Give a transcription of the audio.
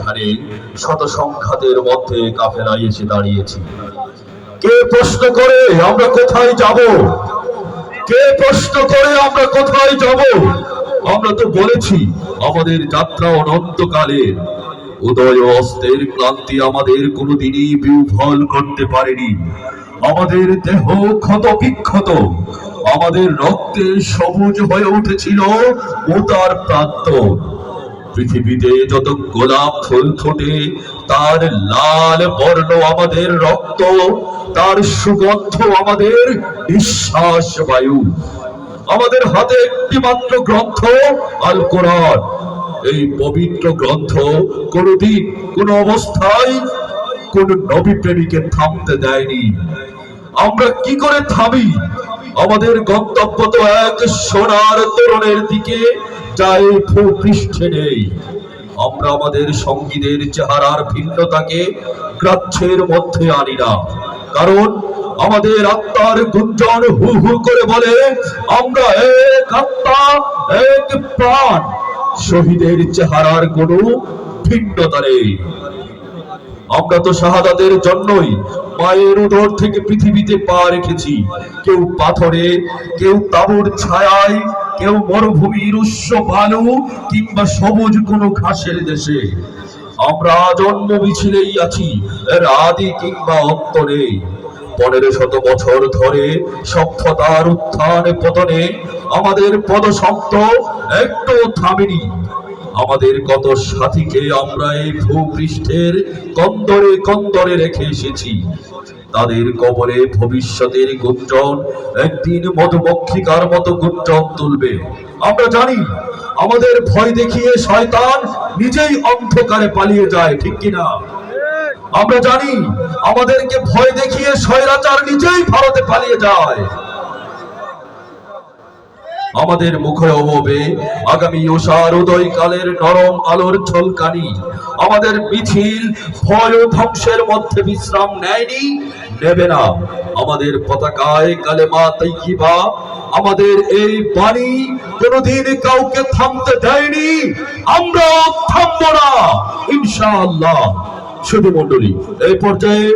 এখানে শত সংঘাতের মধ্যে কাফেলায় এসে দাঁড়িয়েছি। কে প্রশ্ন করে আমরা কোথায় যাব? কে প্রশ্ন করে আমরা কোথায় যাব? আমরা তো বলেছি আমাদের যাত্রা অনন্তকালের। উদয় অস্তের ক্লান্তি আমাদের কোনোদিনই বিহ্বল করতে পারেনি। আমাদের দেহ ক্ষত বিক্ষত, আমাদের রক্তে সবুজ হয়ে উঠেছিল মোতার প্রান্ত। পৃথিবীতে যত গোলাপ ফুল ফোটে তার লাল বর্ণ আমাদের রক্ত, তার সুগন্ধ আমাদের নিঃশ্বাস বায়ু। আমাদের হাতে একটি মাত্র গ্রন্থ, আল কোরআন। এই পবিত্র গ্রন্থ কোনদিন কোন অবস্থায় কোন নবী প্রেমীকে থামতে দেয়নি। আমরা কি করে থামি? আমাদের গন্তব্য তো এক সোনার তরুণের দিকে, যাই ভূপৃষ্ঠে নেই। আমরা আমাদের সঙ্গীদের চেহারার ভিন্নতাকে গ্রাহ্যের মধ্যে আনি না, কারণ আমাদের আত্মার গুঞ্জন হু হু করে বলে আমরা এক আত্মা, এক প্রাণ। শহীদের চেহারার কোনো ভিন্নতা নেই। আমরা তো শাহাদাতের জন্যই মায়ের উদর থেকে পৃথিবীতে পা রেখেছি। কেউ পাথরে, কেউ তাঁবুর ছায়ায়, কেউ মরুভূমির উৎস বালু কিংবা সবুজ কোনো ঘাসের দেশে। আমরা জন্ম মিছিলেই আছি, এর আদি কিংবা অন্ত নেই। 1500 বছর ধরে সভ্যতার উত্থান পতনে আমাদের পদশব্দ একটু থামেনি। আমাদের কত সাথীকে আমরা এই ভূপৃষ্ঠের কন্দরে কন্দরে রেখে এসেছি। তাদের কবরে ভবিষ্যতের গুঞ্জন একদিন মধুমক্ষিকার মতো গুঞ্জন তুলবে। আমরা জানি আমাদের ভয় দেখিয়ে শয়তান নিজেই অন্ধকারে পালিয়ে যায়, ঠিক কিনা? আমরা জানি আমাদেরকে ভয় দেখিয়ে স্বৈরাচার নিজেই ভারতে পালিয়ে যায়। আমাদের মুখে অববে আগামী উষার উদয় কালের নরম আলোর ঝলকানি। আমাদের মিছিল ভয় ও ধ্বংসের মধ্যে বিশ্রাম নেয়নি, নেবে না। আমাদের পতাকায় কালেমা তাইয়্যিবা, আমাদের এই বাণী কোনদিন কাউকে থামতে দেয়নি। আমরা থামবো না ইনশাআল্লাহ। শুধু মণ্ডলী, এই পর্যায়ে